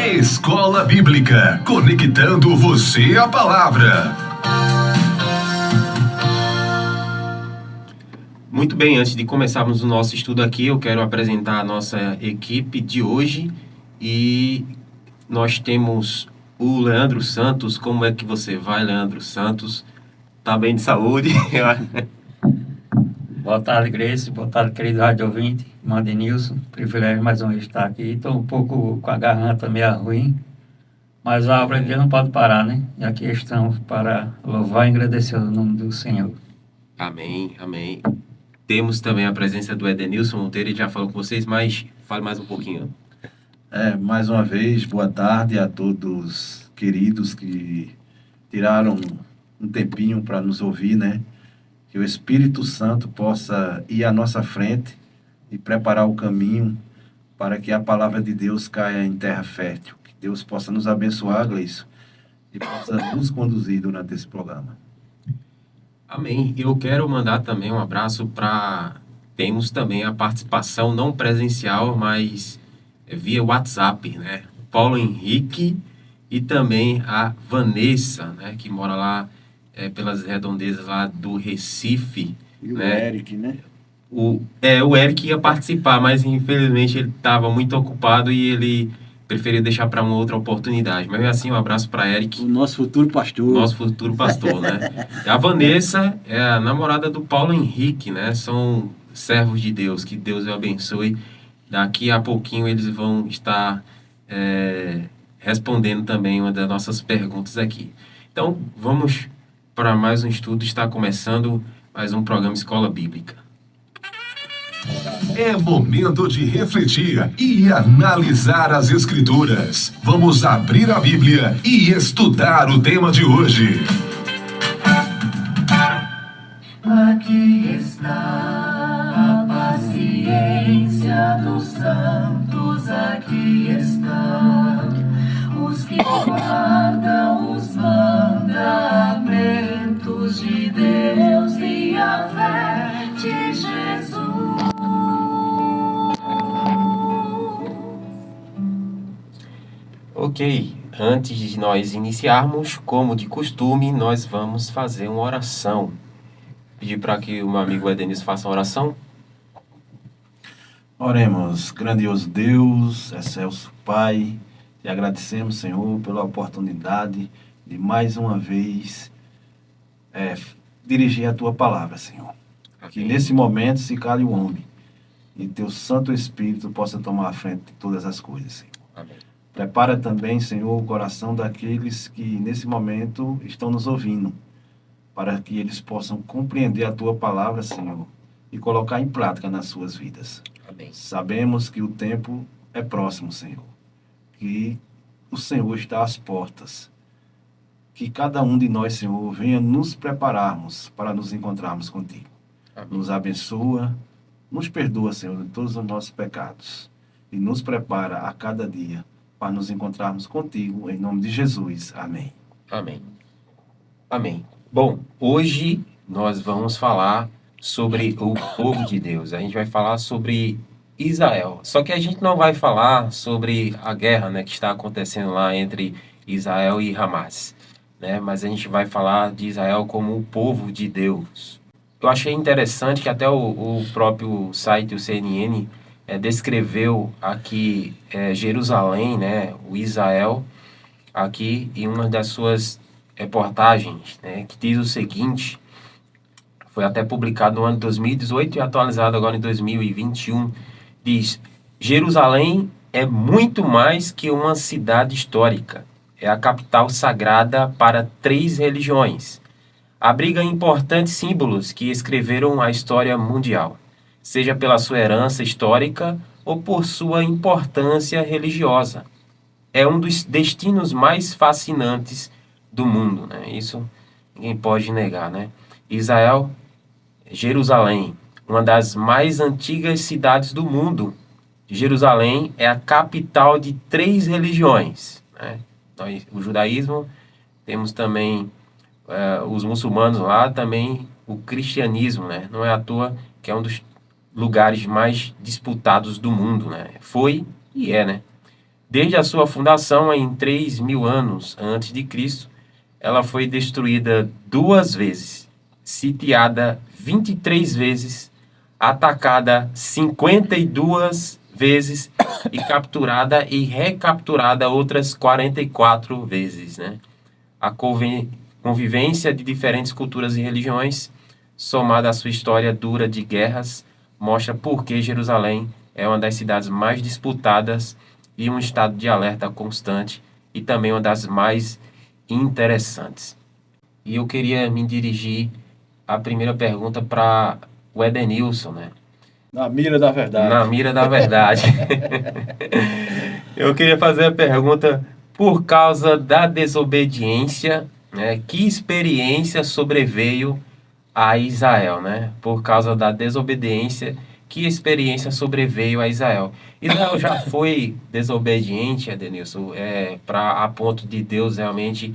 Escola Bíblica, conectando você à palavra. Muito bem, antes de começarmos o nosso estudo aqui, eu quero apresentar a nossa equipe de hoje e nós temos o Leandro Santos. Como é que você vai, Leandro Santos? Tá bem de saúde? Boa tarde, Grace. Boa tarde, querido rádio ouvinte. Mandenilson, privilégio mais uma vez estar aqui. Estou um pouco com a garganta meio ruim, mas a obra de Deus não pode parar, né? E aqui estamos para louvar e agradecer o nome do Senhor. Amém, amém. Temos também a presença do Edenilson Monteiro, ele já falou com vocês, mas fale mais um pouquinho. Mais uma vez, boa tarde a todos queridos que tiraram um tempinho para nos ouvir, né? Que o Espírito Santo possa ir à nossa frente e preparar o caminho para que a palavra de Deus caia em terra fértil. Que Deus possa nos abençoar, Gleison, e possa nos conduzir durante esse programa. Amém. Eu quero mandar também um abraço para... Temos também a participação não presencial, mas via WhatsApp, né? Paulo Henrique e também a Vanessa, né? Que mora lá pelas redondezas lá do Recife. E o né? Eric, né? O Eric ia participar, mas infelizmente ele estava muito ocupado e ele preferiu deixar para uma outra oportunidade. Mas assim, um abraço para Eric. O nosso futuro pastor. Nosso futuro pastor, né? A Vanessa é a namorada do Paulo Henrique, né? São servos de Deus, que Deus o abençoe. Daqui a pouquinho eles vão estar respondendo também uma das nossas perguntas aqui. Então, vamos para mais um estudo. Está começando mais um programa Escola Bíblica. É momento de refletir e analisar as Escrituras. Vamos abrir a Bíblia e estudar o tema de hoje. Aqui está a paciência dos santos, aqui está os que guardam os mandamentos de Deus e a fé de Jesus. Ok, antes de nós iniciarmos, como de costume, nós vamos fazer uma oração. Pedir para que o meu amigo Edenilson faça uma oração. Oremos, grandioso Deus, excelso Pai, te agradecemos, Senhor, pela oportunidade de mais uma vez dirigir a Tua palavra, Senhor. Que nesse momento se cale o homem e Teu Santo Espírito possa tomar a frente de todas as coisas, Senhor. Amém. Prepara também, Senhor, o coração daqueles que nesse momento estão nos ouvindo, para que eles possam compreender a Tua palavra, Senhor, e colocar em prática nas suas vidas. Amém. Sabemos que o tempo é próximo, Senhor, que o Senhor está às portas, que cada um de nós, Senhor, venha nos prepararmos para nos encontrarmos contigo. Amém. Nos abençoa, nos perdoa, Senhor, de todos os nossos pecados e nos prepara a cada dia para nos encontrarmos contigo, em nome de Jesus. Amém. Amém. Amém. Bom, hoje nós vamos falar sobre o povo de Deus. A gente vai falar sobre Israel. Só que a gente não vai falar sobre a guerra, né, que está acontecendo lá entre Israel e Hamas, né? Mas a gente vai falar de Israel como o povo de Deus. Eu achei interessante que até o próprio site, o CNN, descreveu aqui Jerusalém, né, o Israel, aqui em uma das suas reportagens, né, que diz o seguinte, foi até publicado no ano de 2018 e atualizado agora em 2021, diz: Jerusalém é muito mais que uma cidade histórica, é a capital sagrada para 3 religiões. Abriga importantes símbolos que escreveram a história mundial, seja pela sua herança histórica ou por sua importância religiosa. É um dos destinos mais fascinantes do mundo, né? Isso ninguém pode negar, né? Israel, Jerusalém, uma das mais antigas cidades do mundo. Jerusalém é a capital de 3 religiões, né? O judaísmo, temos também os muçulmanos lá, também o cristianismo, né? Não é à toa que é um dos lugares mais disputados do mundo, né? Foi e é, né? Desde a sua fundação, em 3.000 anos antes de Cristo, ela foi destruída 2 vezes, sitiada 23 vezes, atacada 52 vezes e capturada e recapturada outras 44 vezes, né? A convivência de diferentes culturas e religiões, somada à sua história dura de guerras, mostra por que Jerusalém é uma das cidades mais disputadas e um estado de alerta constante e também uma das mais interessantes. E eu queria me dirigir a primeira pergunta para o Edenilson, né? Na mira da verdade. Na mira da verdade. Eu queria fazer a pergunta, por causa da desobediência, né? Que experiência sobreveio a Israel, né? Por causa da desobediência, que experiência sobreveio a Israel? Israel já foi desobediente, Edenilson, a ponto de Deus realmente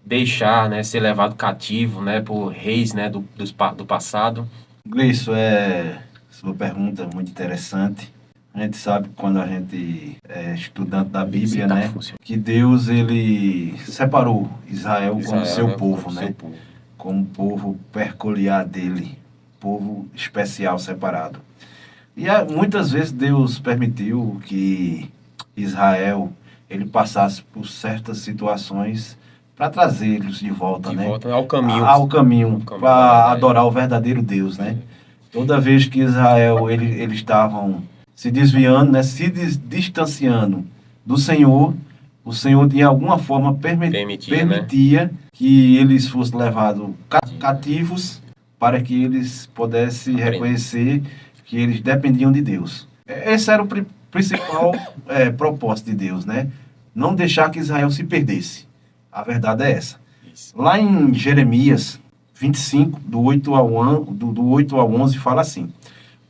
deixar, né, ser levado cativo, né, por reis, né, do passado? Gleison, sua pergunta é muito interessante. A gente sabe que quando a gente é estudante da Bíblia, né, que Deus ele separou Israel como seu né, povo, como né, seu povo. como povo peculiar dele, povo especial separado. E muitas vezes Deus permitiu que Israel ele passasse por certas situações para trazê-los de volta, De né? volta ao caminho. Ao caminho, da para verdade. adorar o verdadeiro Deus, né? Toda vez que Israel eles estavam se desviando, né? Se distanciando do Senhor, o Senhor de alguma forma permitia que eles fossem levados cativos para que eles pudessem reconhecer que eles dependiam de Deus. Esse era o principal propósito de Deus, né? Não deixar que Israel se perdesse. A verdade é essa. Lá em Jeremias 25, do 8 ao 11, fala assim: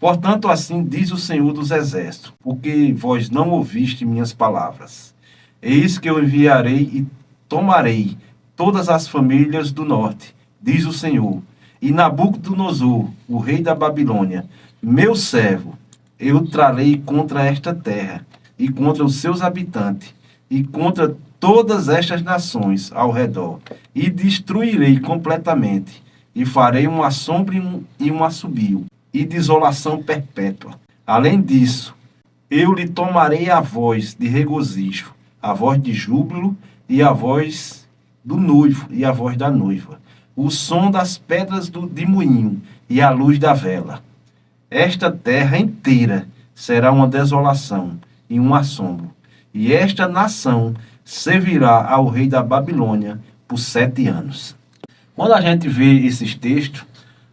portanto, assim diz o Senhor dos Exércitos, porque vós não ouviste minhas palavras. Eis que eu enviarei e tomarei todas as famílias do norte, diz o Senhor, e Nabucodonosor, o rei da Babilônia, meu servo, eu trarei contra esta terra, e contra os seus habitantes, e contra todas estas nações ao redor, e destruirei completamente, e farei um assombro e um assobio, e desolação perpétua. Além disso, eu lhe tomarei a voz de regozijo, a voz de júbilo, e a voz do noivo, e a voz da noiva, o som das pedras de moinho, e a luz da vela. Esta terra inteira será uma desolação e um assombro, e esta nação servirá ao rei da Babilônia por 7 anos. Quando a gente vê esses textos,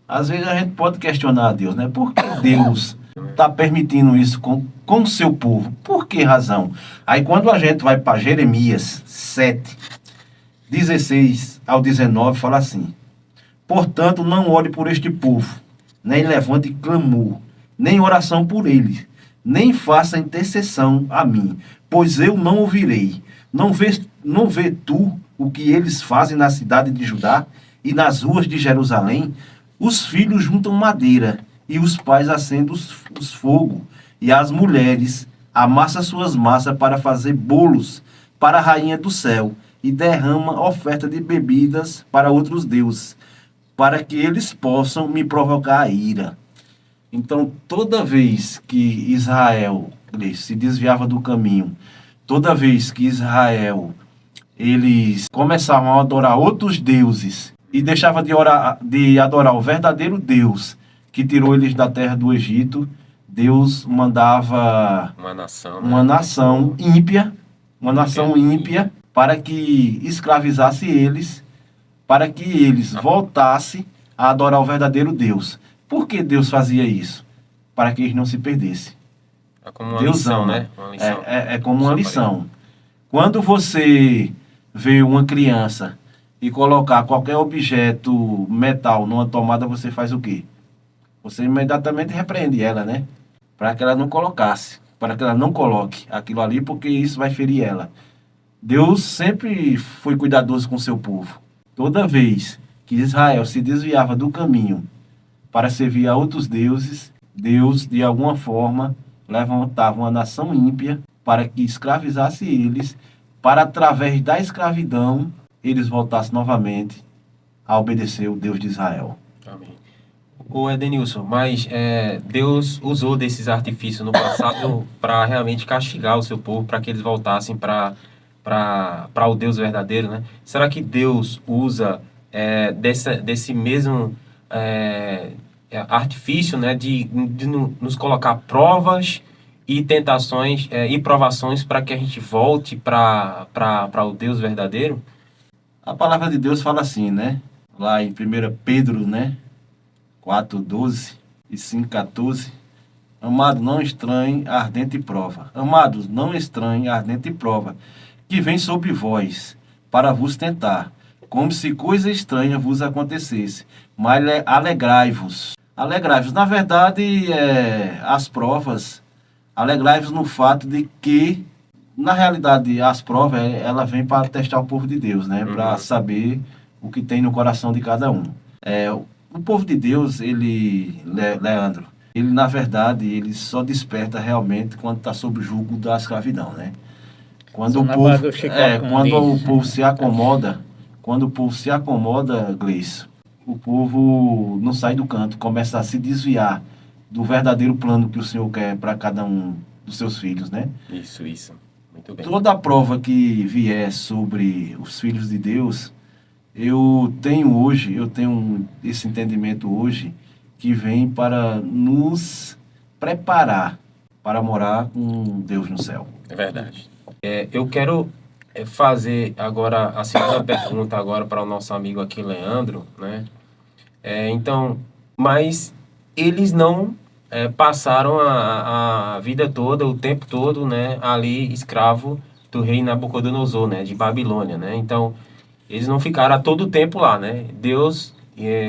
às vezes a gente pode questionar a Deus, né? Por que Deus está permitindo isso com o seu povo? Por que razão? Aí quando a gente vai para Jeremias 7, 16 ao 19, fala assim: portanto, não ore por este povo, nem levante clamor, nem oração por eles, nem faça intercessão a mim, pois eu não ouvirei. Não vê tu o que eles fazem na cidade de Judá e nas ruas de Jerusalém? Os filhos juntam madeira e os pais acendem os fogo, e as mulheres amassam suas massas para fazer bolos para a rainha do céu e derrama oferta de bebidas para outros deuses, para que eles possam me provocar a ira. Então, toda vez que Israel se desviava do caminho, toda vez que Israel eles começavam a adorar outros deuses e deixavam de adorar o verdadeiro Deus que tirou eles da terra do Egito, Deus mandava uma nação ímpia, para que escravizasse eles, para que eles voltassem a adorar o verdadeiro Deus. Por que Deus fazia isso? Para que eles não se perdessem. É como uma Deus lição, ama. né? Uma lição. É como uma lição. Quando você vê uma criança e colocar qualquer objeto metal numa tomada, você faz o quê? Você imediatamente repreende ela, né? Para que ela não colocasse, para que ela não coloque aquilo ali, porque isso vai ferir ela. Deus sempre foi cuidadoso com seu povo. Toda vez que Israel se desviava do caminho para servir a outros deuses, Deus, de alguma forma, levantava uma nação ímpia para que escravizasse eles, para através da escravidão eles voltassem novamente a obedecer o Deus de Israel. Amém. Ô Edenilson, mas Deus usou desses artifícios no passado para realmente castigar o seu povo, para que eles voltassem para o Deus verdadeiro, né? Será que Deus usa desse mesmo artifício, né, de nos colocar provas e tentações e provações para que a gente volte para o Deus verdadeiro? A palavra de Deus fala assim, né? Lá em 1 Pedro, né? 4:12 e 5:14. Amado, não estranhe a ardente prova. Amados, não estranhe a ardente prova, que vem sobre vós, para vos tentar, como se coisa estranha vos acontecesse. Mas alegrai-vos. Alegrai-vos. Na verdade, as provas, alegrai-vos no fato de que, na realidade, as provas, ela vem para testar o povo de Deus, né? Para saber o que tem no coração de cada um. O povo de Deus, Leandro, ele na verdade, ele só desperta realmente quando está sob o jugo da escravidão, né? Quando Só o na povo, base do chicote, como quando diz. o povo se acomoda, Gleice, o povo não sai do canto, começa a se desviar do verdadeiro plano que o Senhor quer para cada um dos seus filhos, né? Isso, muito bem. Toda prova que vier sobre os filhos de Deus, eu tenho esse entendimento hoje, que vem para nos preparar para morar com Deus no céu. É verdade. Eu quero fazer agora a segunda pergunta agora para o nosso amigo aqui, Leandro, né? Então, mas eles não passaram a vida toda, o tempo todo, né, ali escravo do rei Nabucodonosor, né, de Babilônia, né? Então, eles não ficaram a todo o tempo lá, né? Deus,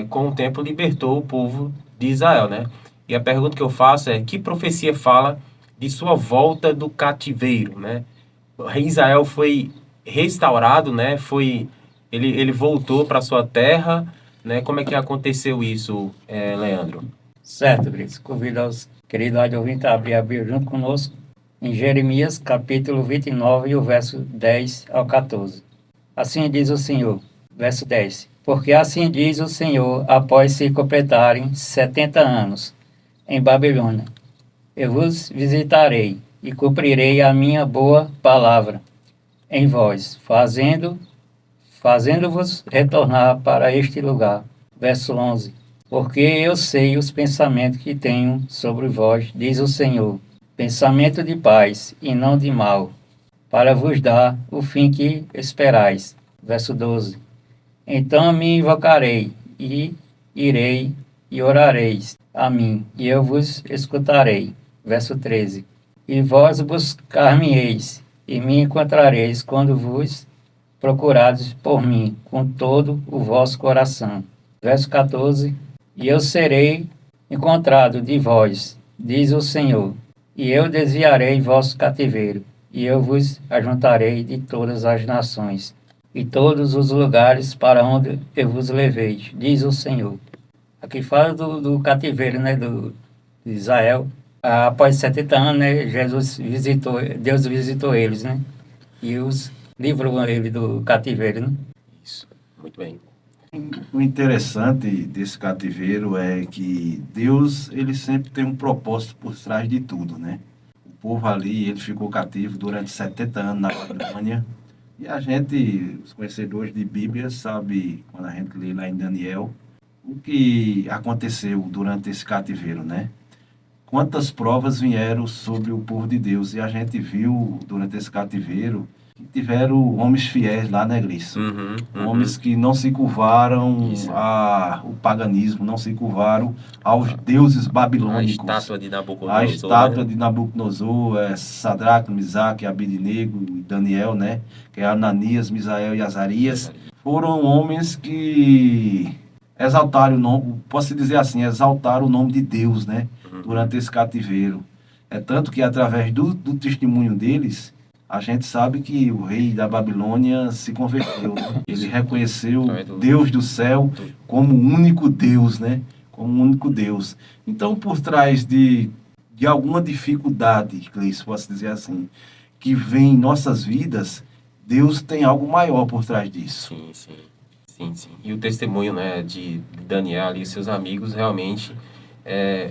com o tempo, libertou o povo de Israel, né? E a pergunta que eu faço é: que profecia fala de sua volta do cativeiro, né? O rei Israel foi restaurado, né? Ele voltou para sua terra, né? Como é que aconteceu isso, Leandro? Certo, Gris. Convido aos queridos rádio ouvintes a abrir a Bíblia junto conosco em Jeremias, capítulo 29, e o verso 10 ao 14. Assim diz o Senhor, verso 10. Porque assim diz o Senhor, após se completarem 70 anos em Babilônia, eu vos visitarei e cumprirei a minha boa palavra em vós, fazendo-vos retornar para este lugar. Verso 11. Porque eu sei os pensamentos que tenho sobre vós, diz o Senhor, pensamento de paz e não de mal, para vos dar o fim que esperais. Verso 12. Então me invocarei, e irei e orareis a mim, e eu vos escutarei. Verso 13. E vós buscar-me-eis, e me encontrareis quando vos procurardes por mim, com todo o vosso coração. Verso 14. E eu serei encontrado de vós, diz o Senhor, e eu desviarei vosso cativeiro, e eu vos ajuntarei de todas as nações, e todos os lugares para onde eu vos levei, diz o Senhor. Aqui fala do cativeiro, né, de Israel. Após 70 anos, né, Deus visitou eles, né, e os livrou ele do cativeiro, né. Isso, muito bem. O interessante desse cativeiro é que Deus, ele sempre tem um propósito por trás de tudo, né? O povo ali, ele ficou cativo durante 70 anos na Babilônia. E a gente, os conhecedores de Bíblia, sabe, quando a gente lê lá em Daniel, o que aconteceu durante esse cativeiro, né? Quantas provas vieram sobre o povo de Deus. E a gente viu durante esse cativeiro que tiveram homens fiéis lá, né, Gris? Homens que não se curvaram ao paganismo, não se curvaram aos deuses babilônicos. A estátua de Nabucodonosor. A estátua de Nabucodonosor, Sadraque, Misaque, Abednego e Daniel, né? Que é Ananias, Misael e Azarias. Foram homens que exaltaram o nome, posso dizer assim, exaltaram o nome de Deus, né? Durante esse cativeiro. É tanto que através do testemunho deles, a gente sabe que o rei da Babilônia se converteu, né? Ele reconheceu Deus do céu como o único Deus, né? Como o único Deus. Então, por trás de alguma dificuldade, Cleiton, posso dizer assim, que vem em nossas vidas, Deus tem algo maior por trás disso. Sim, sim. Sim, sim. E o testemunho, né, de Daniel e seus amigos, realmente,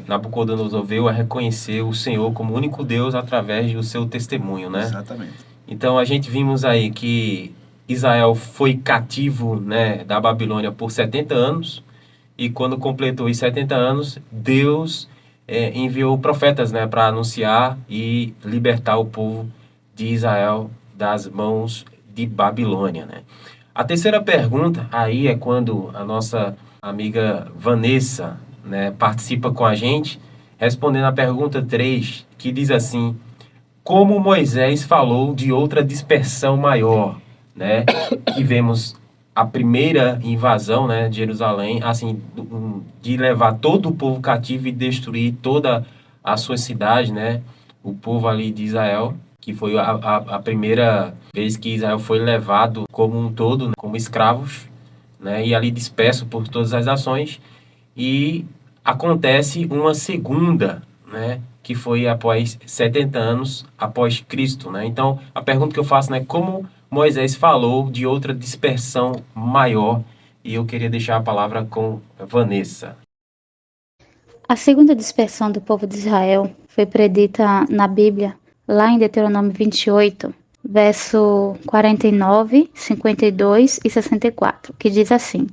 Nabucodonosor veio a reconhecer o Senhor como único Deus através do seu testemunho, né? Exatamente. Então, a gente vimos aí que Israel foi cativo, né, da Babilônia por 70 anos, e quando completou os 70 anos, Deus enviou profetas, né, para anunciar e libertar o povo de Israel das mãos de Babilônia, né? A terceira pergunta aí é quando a nossa amiga Vanessa, né, participa com a gente, respondendo a pergunta 3, que diz assim: como Moisés falou de outra dispersão maior, né? Tivemos a primeira invasão, né, de Jerusalém, assim, de levar todo o povo cativo e destruir toda a sua cidade, né? O povo ali de Israel, que foi a primeira vez que Israel foi levado como um todo, né, como escravos, né? E ali disperso por todas as nações. E acontece uma segunda, né, que foi após 70 anos após Cristo, né? Então, a pergunta que eu faço, né, como Moisés falou de outra dispersão maior, e eu queria deixar a palavra com Vanessa. A segunda dispersão do povo de Israel foi predita na Bíblia, lá em Deuteronômio 28, verso 49, 52 e 64, que diz assim: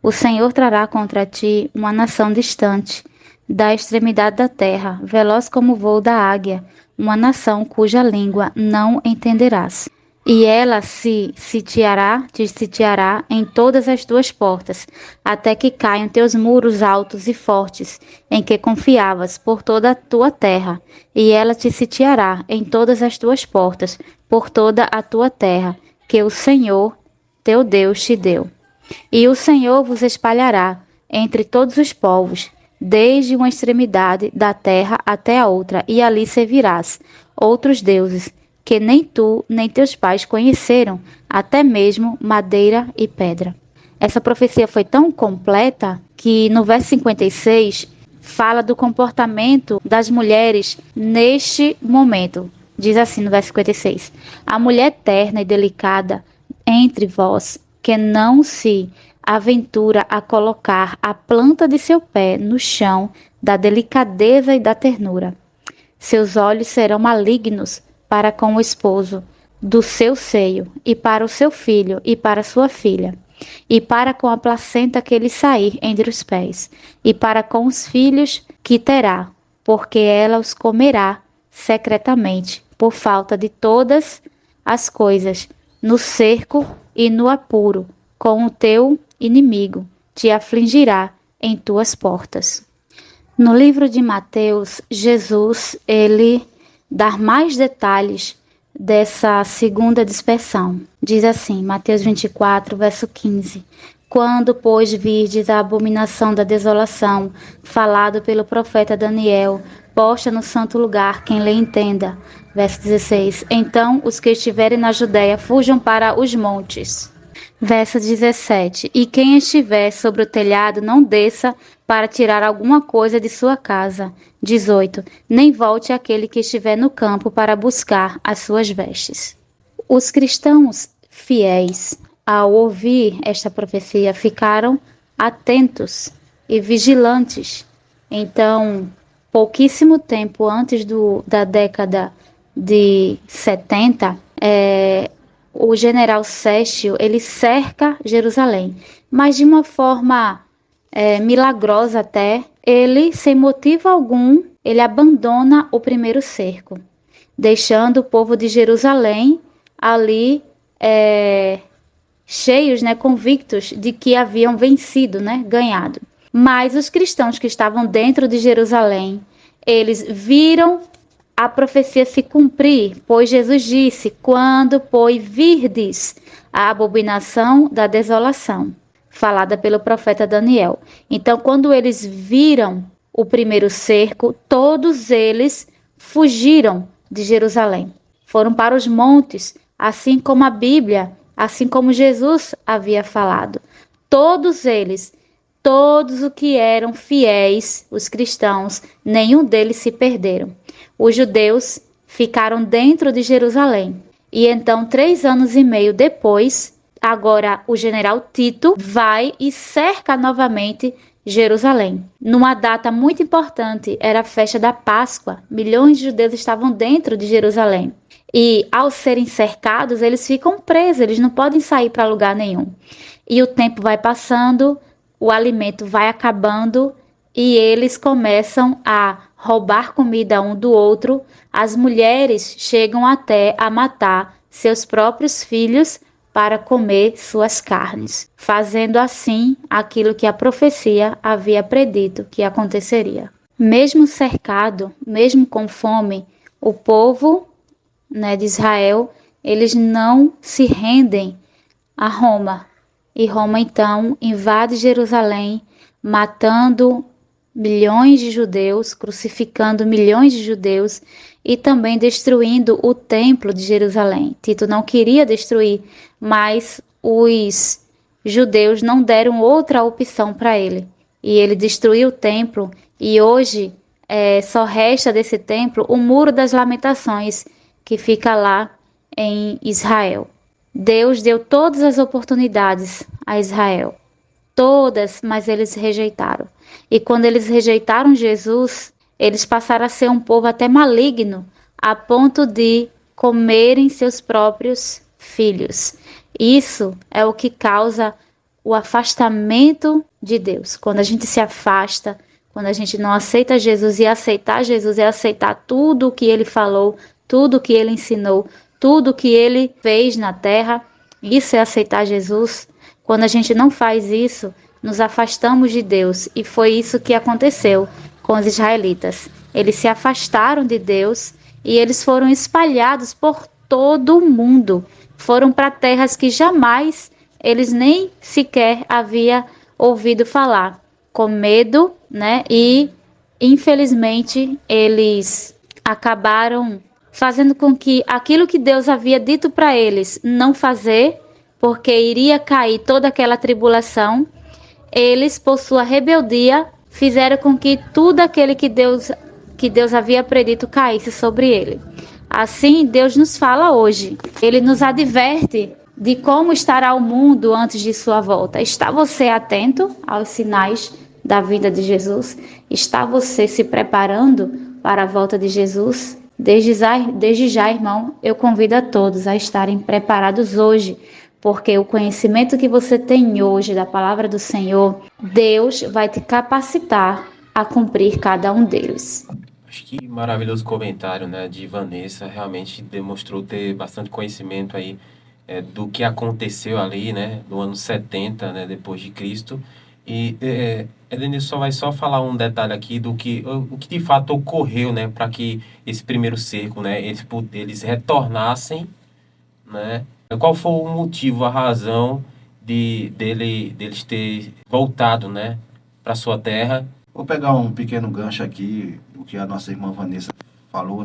o Senhor trará contra ti uma nação distante, da extremidade da terra, veloz como o voo da águia, uma nação cuja língua não entenderás. E ela te sitiará em todas as tuas portas, até que caiam teus muros altos e fortes, em que confiavas, por toda a tua terra. E ela te sitiará em todas as tuas portas, por toda a tua terra, que o Senhor, teu Deus, te deu. E o Senhor vos espalhará entre todos os povos, desde uma extremidade da terra até a outra, e ali servirás outros deuses, que nem tu nem teus pais conheceram, até mesmo madeira e pedra. Essa profecia foi tão completa que no verso 56 fala do comportamento das mulheres neste momento. Diz assim no verso 56: a mulher terna e delicada entre vós, que não se aventura a colocar a planta de seu pé no chão da delicadeza e da ternura. Seus olhos serão malignos para com o esposo do seu seio, e para o seu filho, e para sua filha, e para com a placenta que lhe sair entre os pés, e para com os filhos que terá, porque ela os comerá secretamente, por falta de todas as coisas, no cerco e no apuro, com o teu inimigo, te afligirá em tuas portas. No livro de Mateus, Jesus, ele dá mais detalhes dessa segunda dispersão. Diz assim, Mateus 24, verso 15: quando, pois, virdes a abominação da desolação, falado pelo profeta Daniel, posta no santo lugar, quem lhe entenda. Verso 16: então os que estiverem na Judéia fujam para os montes. Verso 17: e quem estiver sobre o telhado não desça para tirar alguma coisa de sua casa. 18: nem volte aquele que estiver no campo para buscar as suas vestes. Os cristãos fiéis, ao ouvir esta profecia, ficaram atentos e vigilantes. Então, pouquíssimo tempo antes da década de 70, o general Séstio, ele cerca Jerusalém, mas de uma forma milagrosa até, ele, sem motivo algum, ele abandona o primeiro cerco, deixando o povo de Jerusalém ali cheios, convictos de que haviam vencido, ganhado. Mas os cristãos que estavam dentro de Jerusalém, eles viram a profecia se cumprir, pois Jesus disse: quando, pois, virdes a abominação da desolação, falada pelo profeta Daniel. Então, quando eles viram o primeiro cerco, todos eles fugiram de Jerusalém. Foram para os montes, assim como a Bíblia, assim como Jesus havia falado. Todos eles, todos os que eram fiéis, os cristãos, nenhum deles se perderam. Os judeus ficaram dentro de Jerusalém. E então, 3 anos e meio depois, agora o general Tito vai e cerca novamente Jerusalém. Numa data muito importante, era a festa da Páscoa. Milhões de judeus estavam dentro de Jerusalém. E ao serem cercados, eles ficam presos, eles não podem sair para lugar nenhum. E o tempo vai passando, o alimento vai acabando e eles começam a roubar comida um do outro. As mulheres chegam até a matar seus próprios filhos para comer suas carnes, fazendo assim aquilo que a profecia havia predito que aconteceria. Mesmo cercado, mesmo com fome, o povo, de Israel, eles não se rendem a Roma. E Roma então invade Jerusalém, matando milhões de judeus, crucificando milhões de judeus e também destruindo o templo de Jerusalém. Tito não queria destruir, mas os judeus não deram outra opção para ele. E ele destruiu o templo e hoje só resta desse templo o Muro das Lamentações, que fica lá em Israel. Deus deu todas as oportunidades a Israel. Todas, mas eles rejeitaram. E quando eles rejeitaram Jesus, eles passaram a ser um povo até maligno, a ponto de comerem seus próprios filhos. Isso é o que causa o afastamento de Deus. Quando a gente se afasta, quando a gente não aceita Jesus, e aceitar Jesus é aceitar tudo o que ele falou, tudo o que ele ensinou, tudo o que ele fez na terra, isso é aceitar Jesus. Quando a gente não faz isso, nos afastamos de Deus. E foi isso que aconteceu com os israelitas. Eles se afastaram de Deus e eles foram espalhados por todo o mundo. Foram para terras que jamais eles nem sequer haviam ouvido falar. Com medo, E infelizmente eles acabaram fazendo com que aquilo que Deus havia dito para eles não fazer, porque iria cair toda aquela tribulação, eles, por sua rebeldia, fizeram com que tudo aquele que Deus havia predito caísse sobre ele. Assim, Deus nos fala hoje. Ele nos adverte de como estará o mundo antes de sua volta. Está você atento aos sinais da vinda de Jesus? Está você se preparando para a volta de Jesus? Desde já, irmão, eu convido a todos a estarem preparados hoje, porque o conhecimento que você tem hoje da palavra do Senhor, Deus vai te capacitar a cumprir cada um deles. Acho que maravilhoso comentário, de Vanessa. Realmente demonstrou ter bastante conhecimento aí do que aconteceu ali, no ano 70, depois de Cristo. E Edenilson só vai falar um detalhe aqui do que o que de fato ocorreu, para que esse primeiro cerco, eles retornassem, Qual foi o motivo, a razão deles ter voltado, para sua terra? Vou pegar um pequeno gancho aqui, o que a nossa irmã Vanessa falou,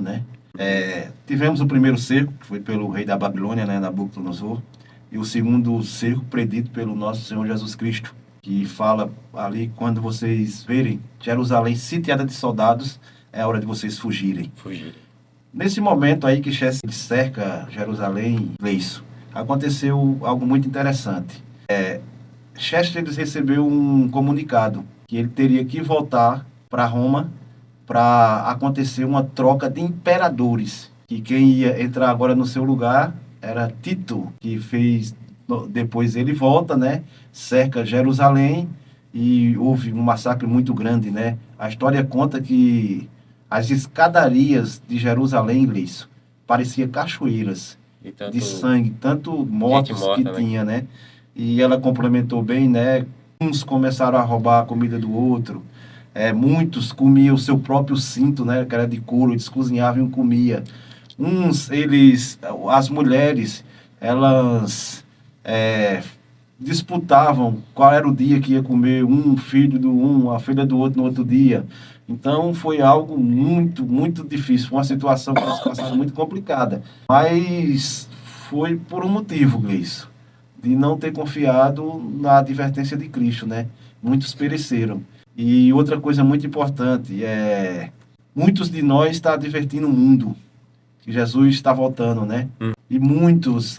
tivemos o primeiro cerco, que foi pelo rei da Babilônia, Nabucodonosor, e o segundo cerco predito pelo nosso Senhor Jesus Cristo, que fala ali, quando vocês verem Jerusalém sitiada de soldados, é hora de vocês fugirem. Nesse momento aí que Chester cerca Jerusalém, aconteceu algo muito interessante. Chester recebeu um comunicado que ele teria que voltar para Roma para acontecer uma troca de imperadores, que quem ia entrar agora no seu lugar era Tito, que fez, depois ele volta, cerca Jerusalém e houve um massacre muito grande, A história conta que as escadarias de Jerusalém, parecia cachoeiras de sangue, tanto mortos que tinha, E ela complementou bem, Uns começaram a roubar a comida do outro, muitos comiam o seu próprio cinto, que era de couro, eles cozinhavam e comiam. As mulheres, elas disputavam qual era o dia que ia comer um filho a filha do outro no outro dia. Então foi algo muito, muito difícil, foi uma situação muito complicada. Mas foi por um motivo, Gleice, de não ter confiado na advertência de Cristo, Muitos pereceram. E outra coisa muito importante muitos de nós estão advertindo o mundo que Jesus está voltando, né? E muitos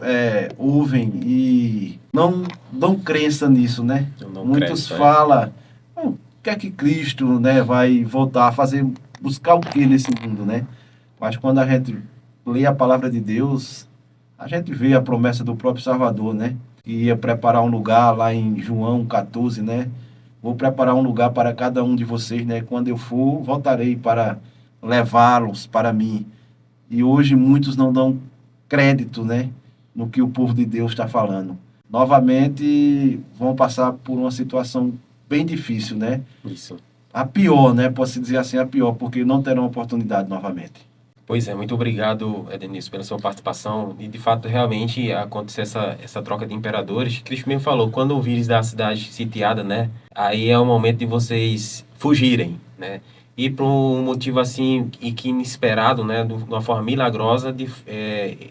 ouvem e não dão crença nisso, né? Não Muitos cresce, né? falam, o que é que Cristo, né, vai voltar a fazer, buscar o que nesse mundo, né? Mas quando a gente lê a palavra de Deus, a gente vê a promessa do próprio Salvador, né? Que ia preparar um lugar lá em João 14, né? Vou preparar um lugar para cada um de vocês, né? Quando eu for, voltarei para levá-los para mim. E hoje muitos não dão crédito, né, no que o povo de Deus está falando. Novamente vão passar por uma situação bem difícil, né? Isso. A pior, né? Posso dizer assim, a pior, porque não terão oportunidade novamente. Pois é, muito obrigado, Edenilson, pela sua participação. E, de fato, realmente aconteceu essa troca de imperadores. Cristo mesmo falou, quando ouvires da cidade sitiada, né? Aí é o momento de vocês fugirem, né? E por um motivo assim, e que inesperado, né? De uma forma milagrosa,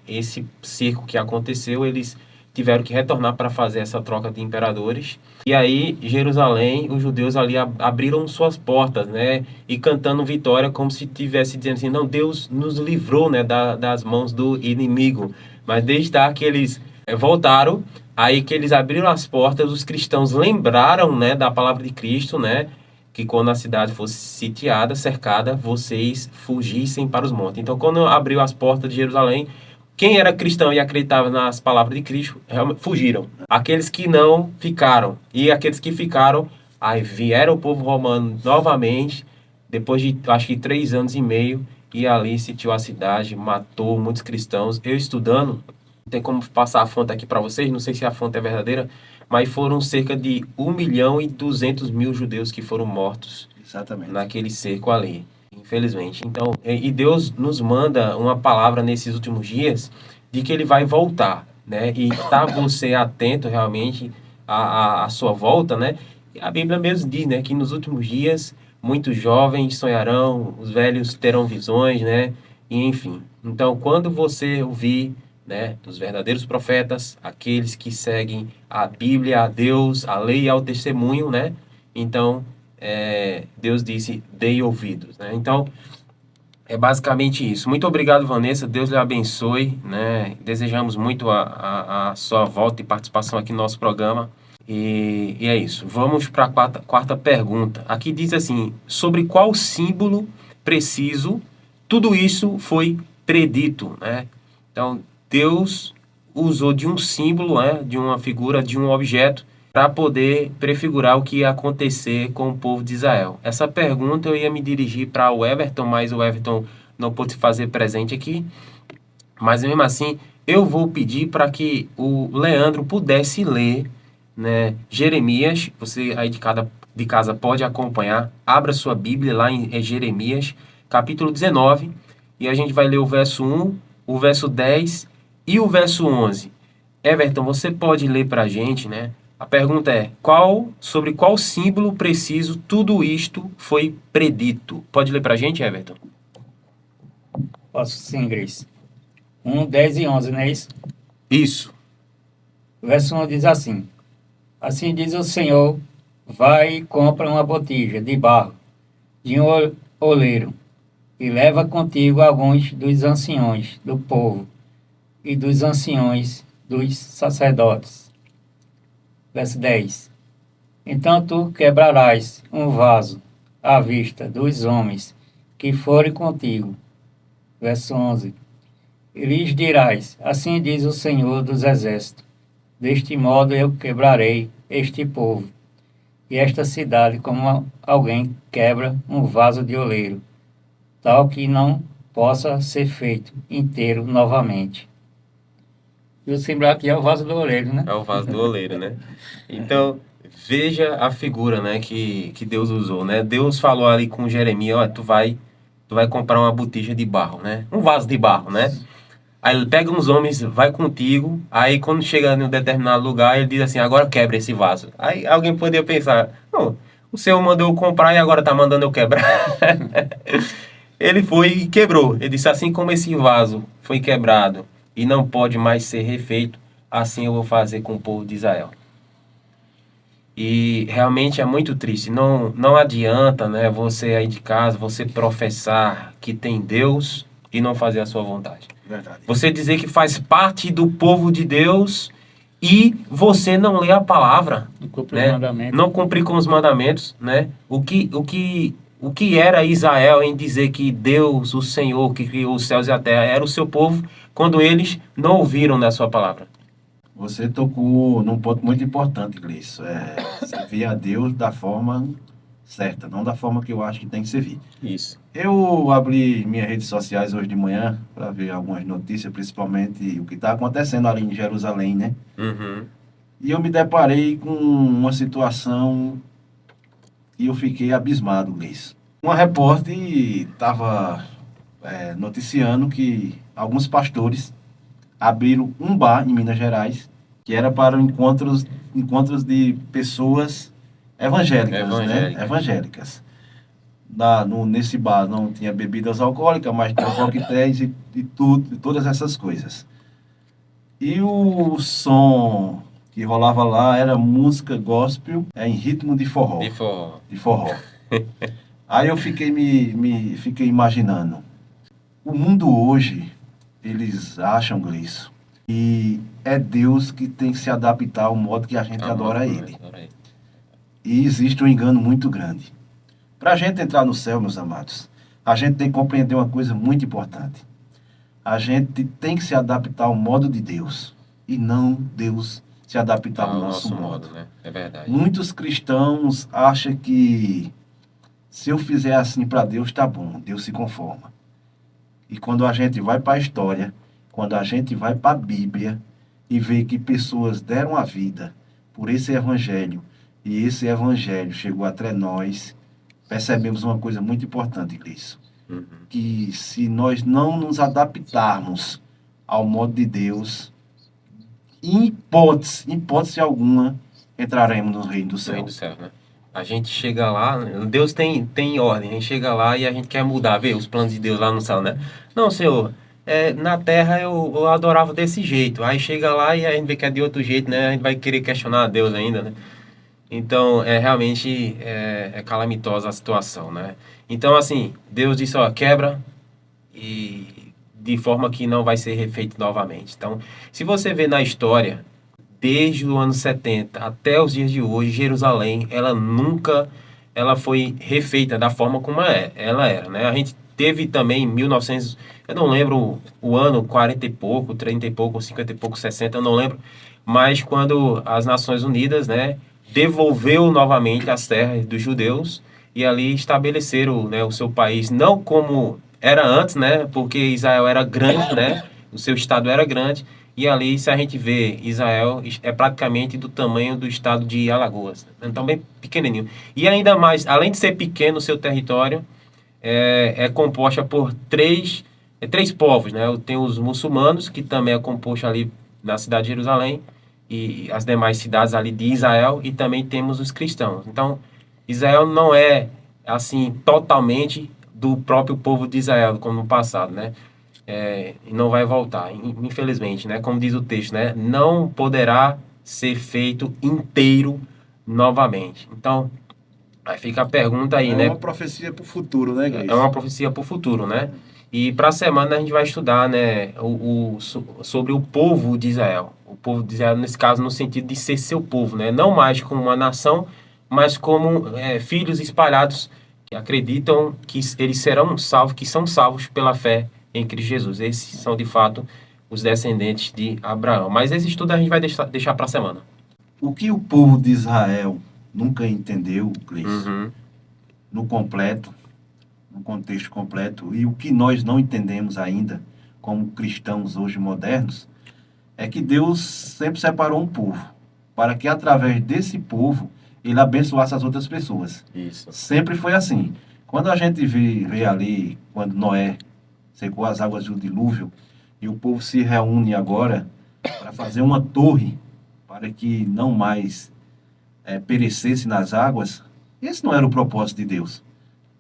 esse cerco que aconteceu, eles tiveram que retornar para fazer essa troca de imperadores. E aí, Jerusalém, os judeus ali abriram suas portas, né? E cantando vitória, como se estivesse dizendo assim, não, Deus nos livrou, né, das mãos do inimigo. Mas desde que eles voltaram, aí que eles abriram as portas, os cristãos lembraram, né, da palavra de Cristo, né? Que quando a cidade fosse sitiada, cercada, vocês fugissem para os montes. Então, quando abriu as portas de Jerusalém, quem era cristão e acreditava nas palavras de Cristo, realmente fugiram. Aqueles que não, ficaram. E aqueles que ficaram, aí vieram o povo romano novamente, depois de, acho que 3 anos e meio, e ali sitiou a cidade, matou muitos cristãos. Eu estudando, tem como passar a fonte aqui para vocês, não sei se a fonte é verdadeira, mas foram cerca de 1.200.000 judeus que foram mortos Exatamente. naquele cerco ali, infelizmente. Então, e Deus nos manda uma palavra nesses últimos dias de que ele vai voltar, né? E tá você atento realmente à sua volta, né? E a Bíblia mesmo diz, né, que nos últimos dias muitos jovens sonharão, os velhos terão visões, né? E enfim. Então, quando você ouvir, né, dos verdadeiros profetas, aqueles que seguem a Bíblia, a Deus, a lei e ao testemunho, né? Então, Deus disse, dei ouvidos, né? Então, é basicamente isso. Muito obrigado, Vanessa. Deus lhe abençoe, né? Desejamos muito a sua volta e participação aqui no nosso programa. E é isso. Vamos para a quarta pergunta. Aqui diz assim, sobre qual símbolo preciso tudo isso foi predito, né? Então, Deus usou de um símbolo, né? De uma figura, de um objeto, para poder prefigurar o que ia acontecer com o povo de Israel. Essa pergunta eu ia me dirigir para o Everton, mas o Everton não pôde se fazer presente aqui. Mas mesmo assim, eu vou pedir para que o Leandro pudesse ler, né, Jeremias. Você aí de casa pode acompanhar. Abra sua Bíblia lá em Jeremias, capítulo 19, e a gente vai ler o verso 1, o verso 10 e o verso 11. Everton, você pode ler para a gente, né? A pergunta é, sobre qual símbolo preciso tudo isto foi predito? Pode ler para a gente, Everton? Posso sim, Grace. 1, 10 e 11, não é isso? Isso. O verso 1 diz assim: Assim diz o Senhor, vai e compra uma botija de barro de um oleiro e leva contigo alguns dos anciões do povo e dos anciões dos sacerdotes. Verso 10. Então tu quebrarás um vaso à vista dos homens que forem contigo. Verso 11. E lhes dirás, assim diz o Senhor dos Exércitos, deste modo eu quebrarei este povo e esta cidade como alguém quebra um vaso de oleiro, tal que não possa ser feito inteiro novamente. E o símbolo aqui é o vaso do oleiro, né? É o vaso do oleiro, né? Então, veja a figura, né, que Deus usou, né? Deus falou ali com Jeremias, ó, tu vai comprar uma botija de barro, né? Um vaso de barro, né? Aí ele pega uns homens, vai contigo, aí quando chega em um determinado lugar, ele diz assim, agora quebra esse vaso. Aí alguém poderia pensar, não, o Senhor mandou eu comprar e agora tá mandando eu quebrar. Ele foi e quebrou. Ele disse, assim como esse vaso foi quebrado e não pode mais ser refeito, assim eu vou fazer com o povo de Israel. E realmente é muito triste. Não adianta, né, você aí de casa, você professar que tem Deus e não fazer a sua vontade. Verdade. Você dizer que faz parte do povo de Deus e você não lê a palavra, Do cumprir os né? mandamentos. Não cumprir com os mandamentos, né? O que era Israel em dizer que Deus, o Senhor, que criou os céus e a terra, era o seu povo, quando eles não ouviram da sua palavra? Você tocou num ponto muito importante, Gleice. Servir a Deus da forma certa, não da forma que eu acho que tem que servir. Isso. Eu abri minhas redes sociais hoje de manhã para ver algumas notícias, principalmente o que está acontecendo ali em Jerusalém, né? Uhum. E eu me deparei com uma situação e eu fiquei abismado, Gleice. Uma repórter estava noticiando que alguns pastores abriram um bar em Minas Gerais que era para encontros de pessoas evangélicas, né? Evangélicas. Nesse bar não tinha bebidas alcoólicas, mas tinha coquetéis e todas essas coisas. E o som que rolava lá era música gospel em ritmo de forró. De forró. De forró. Aí eu fiquei imaginando. O mundo hoje, eles acham, Gleice, que é Deus que tem que se adaptar ao modo que a gente adora Ele. E existe um engano muito grande. Para a gente entrar no céu, meus amados, a gente tem que compreender uma coisa muito importante. A gente tem que se adaptar ao modo de Deus e não Deus se adaptar ao nosso modo. Né? É verdade. Muitos cristãos acham que se eu fizer assim para Deus, tá bom, Deus se conforma. E quando a gente vai para a história, quando a gente vai para a Bíblia e vê que pessoas deram a vida por esse evangelho e esse evangelho chegou até nós, percebemos uma coisa muito importante, Gleice. Uhum. Que se nós não nos adaptarmos ao modo de Deus, em hipótese alguma, entraremos no reino do No céu. reino do céu, né? A gente chega lá, Deus tem ordem, a gente chega lá e a gente quer mudar, ver os planos de Deus lá no céu, né? Não, Senhor, na terra eu adorava desse jeito, aí chega lá e a gente vê que é de outro jeito, né? A gente vai querer questionar a Deus ainda, né? Então, realmente é calamitosa a situação, né? Então, assim, Deus disse, ó, quebra e de forma que não vai ser refeito novamente. Então, se você vê na história, desde o ano 70 até os dias de hoje, Jerusalém, ela foi refeita da forma como ela era, né? A gente teve também em 1900, eu não lembro o ano, 40 e pouco, 30 e pouco, 50 e pouco, 60, eu não lembro, mas quando as Nações Unidas, né, devolveu novamente as terras dos judeus e ali estabeleceram, né, o seu país, não como era antes, né, porque Israel era grande, né, o seu estado era grande, e ali, se a gente vê, Israel é praticamente do tamanho do estado de Alagoas, então bem pequenininho. E ainda mais, além de ser pequeno o seu território, é composta por três povos, né, tem os muçulmanos, que também é composto ali na cidade de Jerusalém, e as demais cidades ali de Israel, e também temos os cristãos. Então, Israel não é, assim, totalmente do próprio povo de Israel, como no passado, né? E não vai voltar, infelizmente, né? Como diz o texto, né? Não poderá ser feito inteiro novamente. Então, aí fica a pergunta aí, né? É uma profecia para o futuro, né, Gleice? É uma profecia para o futuro, né? E para a semana a gente vai estudar, né, sobre o povo de Israel. O povo de Israel, nesse caso, no sentido de ser seu povo, né? Não mais como uma nação, mas como filhos espalhados que acreditam que eles serão salvos, que são salvos pela fé em Cristo Jesus. Esses são, de fato, os descendentes de Abraão. Mas esse estudo a gente vai deixar para a semana. O que o povo de Israel nunca entendeu, Gleice, Uhum. no completo, no contexto completo, e o que nós não entendemos ainda, como cristãos hoje modernos, é que Deus sempre separou um povo, para que através desse povo, ele abençoasse as outras pessoas. Isso. Sempre foi assim. Quando a gente vê ali, quando Noé secou as águas do dilúvio, e o povo se reúne agora para fazer uma torre, para que não mais perecesse nas águas, esse não era o propósito de Deus,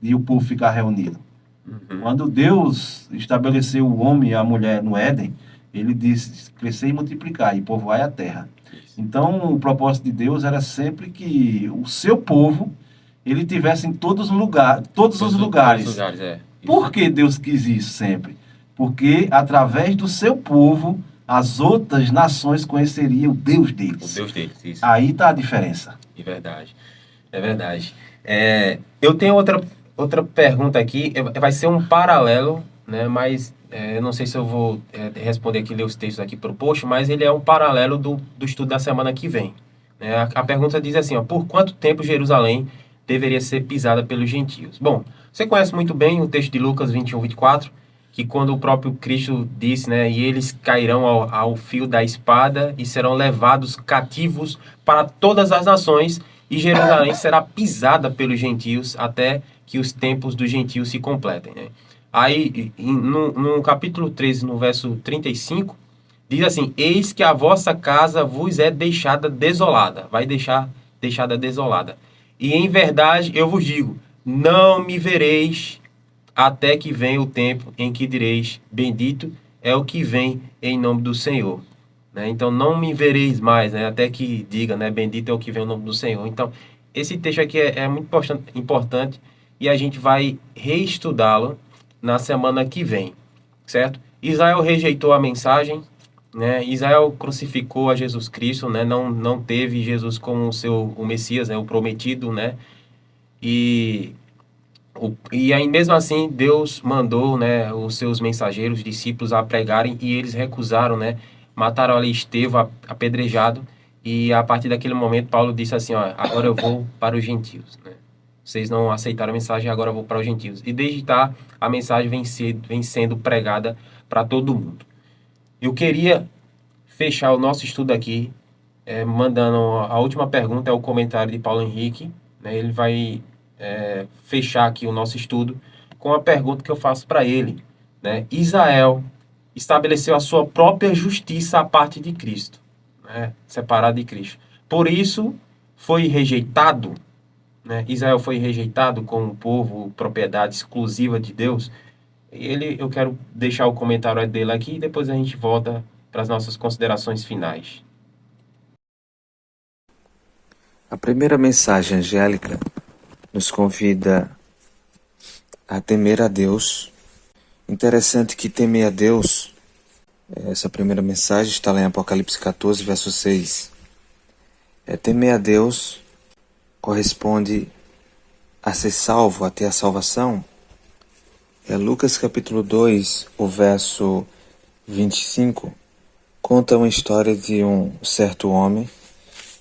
de o povo ficar reunido. Uhum. Quando Deus estabeleceu o homem e a mulher no Éden, ele disse, crescer e multiplicar, e povoai a terra. Então, o propósito de Deus era sempre que o seu povo, ele tivesse em todos os lugares. Todos os lugares, Por que Deus quis isso sempre? porque através do seu povo as outras nações conheceriam o Deus O deles. Deus deles, isso. Aí está a diferença. É verdade. É verdade. Eu tenho outra pergunta aqui. Vai ser um paralelo, né? Mas eu não sei se eu vou responder aqui, ler os textos aqui proposto, mas ele é um paralelo do estudo da semana que vem. Né? A pergunta diz assim, ó, por quanto tempo Jerusalém deveria ser pisada pelos gentios? Bom, você conhece muito bem o texto de Lucas 21, 24, que quando o próprio Cristo disse, né, e eles cairão ao fio da espada e serão levados cativos para todas as nações, e Jerusalém será pisada pelos gentios até que os tempos dos gentios se completem, né? Aí, no capítulo 13, no verso 35, diz assim, eis que a vossa casa vos é deixada desolada, vai deixada desolada. E em verdade eu vos digo, não me vereis até que venha o tempo em que direis, bendito é o que vem em nome do Senhor. Né? Então, não me vereis mais, né? Até que diga, né? Bendito é o que vem em nome do Senhor. Então, esse texto aqui é muito importante e a gente vai reestudá-lo na semana que vem, certo? Israel rejeitou a mensagem, né? Israel crucificou a Jesus Cristo, né? Não teve Jesus como o Messias, né? O prometido, né? E e aí, mesmo assim, Deus mandou, né, os seus mensageiros, discípulos, a pregarem e eles recusaram, né? Mataram ali Estevão apedrejado e a partir daquele momento Paulo disse assim, ó, agora eu vou para os gentios, né? Vocês não aceitaram a mensagem, agora eu vou para os gentios. E desde então a mensagem vem sendo pregada para todo mundo. Eu queria fechar o nosso estudo aqui, mandando a última pergunta, é o comentário de Paulo Henrique, né? Ele vai fechar aqui o nosso estudo com a pergunta que eu faço para ele, né? Israel estabeleceu a sua própria justiça à parte de Cristo, né? Separado de Cristo. Por isso foi rejeitado, né? Israel foi rejeitado como povo, propriedade exclusiva de Deus. Eu quero deixar o comentário dele aqui e depois a gente volta para as nossas considerações finais. A primeira mensagem angélica nos convida a temer a Deus. Interessante que temer a Deus, essa primeira mensagem está lá em Apocalipse 14, verso 6. Temer a Deus corresponde a ser salvo, a ter a salvação. Lucas capítulo 2, o verso 25, conta uma história de um certo homem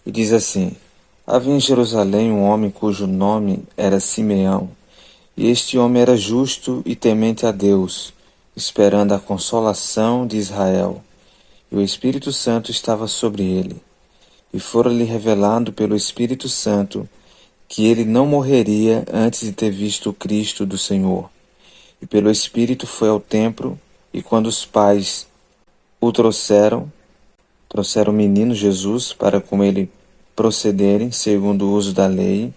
e diz assim: havia em Jerusalém um homem cujo nome era Simeão, e este homem era justo e temente a Deus, esperando a consolação de Israel, e o Espírito Santo estava sobre ele. E fora-lhe revelado pelo Espírito Santo que ele não morreria antes de ter visto o Cristo do Senhor. E pelo Espírito foi ao templo, e quando os pais o trouxeram o menino Jesus para com ele procederem segundo o uso da lei.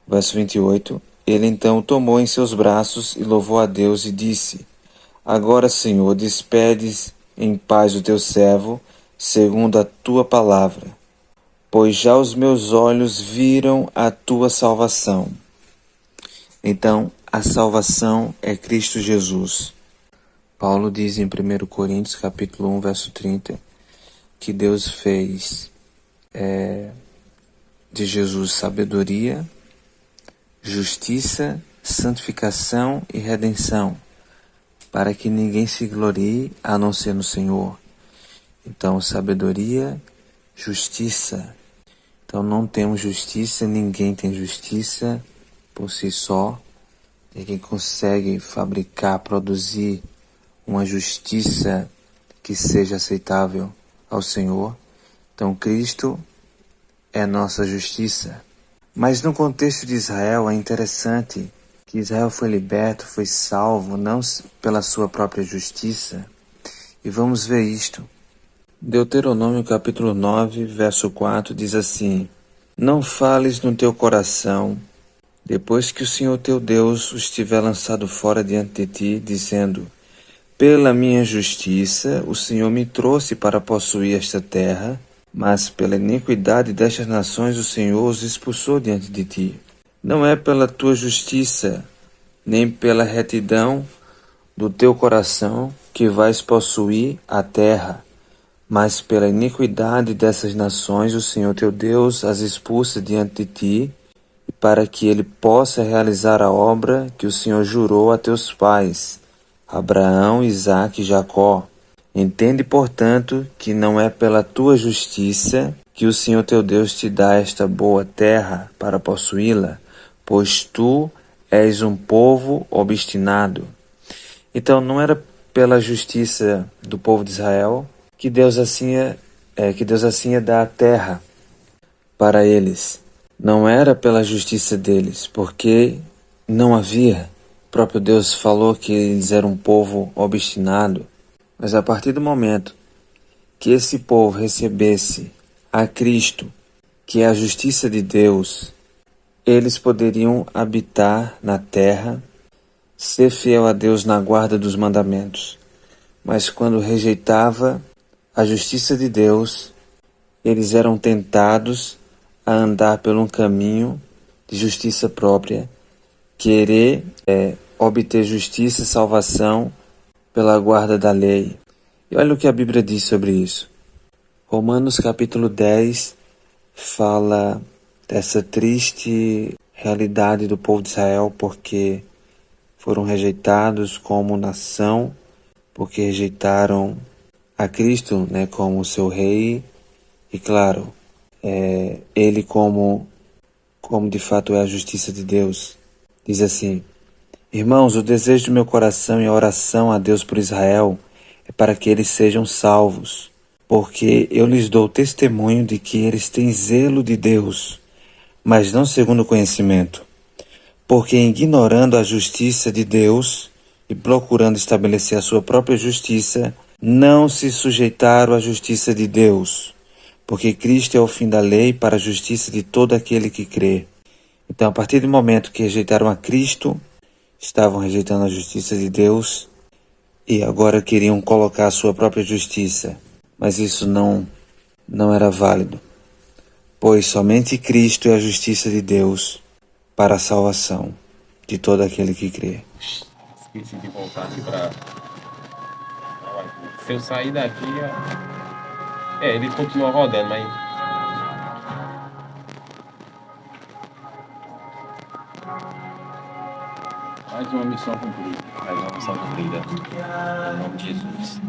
Verso 28, ele então o tomou em seus braços e louvou a Deus e disse: agora, Senhor, despedes em paz o teu servo, segundo a tua palavra, pois já os meus olhos viram a tua salvação. Então, a salvação é Cristo Jesus. Paulo diz em 1 Coríntios capítulo 1, verso 30, que Deus fez de Jesus sabedoria, justiça, santificação e redenção, para que ninguém se glorie a não ser no Senhor. Então, sabedoria, justiça. Então, não temos justiça, ninguém tem justiça por si só. Ninguém consegue fabricar, produzir uma justiça que seja aceitável ao Senhor. Então, Cristo é nossa justiça. Mas no contexto de Israel é interessante que Israel foi liberto, foi salvo, não pela sua própria justiça. E vamos ver isto. Deuteronômio capítulo 9, verso 4 diz assim: não fales no teu coração, depois que o Senhor teu Deus os tiver lançado fora diante de ti, dizendo: pela minha justiça o Senhor me trouxe para possuir esta terra, mas pela iniquidade destas nações o Senhor os expulsou diante de ti. Não é pela tua justiça, nem pela retidão do teu coração que vais possuir a terra, mas pela iniquidade dessas nações o Senhor teu Deus as expulsa diante de ti, para que ele possa realizar a obra que o Senhor jurou a teus pais, Abraão, Isaque e Jacó. Entende, portanto, que não é pela tua justiça que o Senhor teu Deus te dá esta boa terra para possuí-la, pois tu és um povo obstinado. Então não era pela justiça do povo de Israel que Deus assim ia dar a terra para eles. Não era pela justiça deles, porque não havia. O próprio Deus falou que eles eram um povo obstinado. Mas a partir do momento que esse povo recebesse a Cristo, que é a justiça de Deus, eles poderiam habitar na terra, ser fiel a Deus na guarda dos mandamentos. Mas quando rejeitava a justiça de Deus, eles eram tentados a andar por um caminho de justiça própria, querer obter justiça e salvação pela guarda da lei. E olha o que a Bíblia diz sobre isso. Romanos capítulo 10 fala dessa triste realidade do povo de Israel, porque foram rejeitados como nação, porque rejeitaram a Cristo, como seu rei, e claro, ele como de fato é a justiça de Deus. Diz assim: Irmãos, o desejo do meu coração e a oração a Deus por Israel é para que eles sejam salvos, porque eu lhes dou testemunho de que eles têm zelo de Deus, mas não segundo o conhecimento. Porque ignorando a justiça de Deus e procurando estabelecer a sua própria justiça, não se sujeitaram à justiça de Deus, porque Cristo é o fim da lei para a justiça de todo aquele que crê. Então, a partir do momento que rejeitaram a Cristo, estavam rejeitando a justiça de Deus e agora queriam colocar a sua própria justiça. Mas isso não era válido, pois somente Cristo é a justiça de Deus para a salvação de todo aquele que crê. Esqueci de voltar aqui pra... Se eu sair daqui... ele continua rodando, mas... Mais uma missão cumprida. Mais uma missão cumprida. Em nome de Jesus.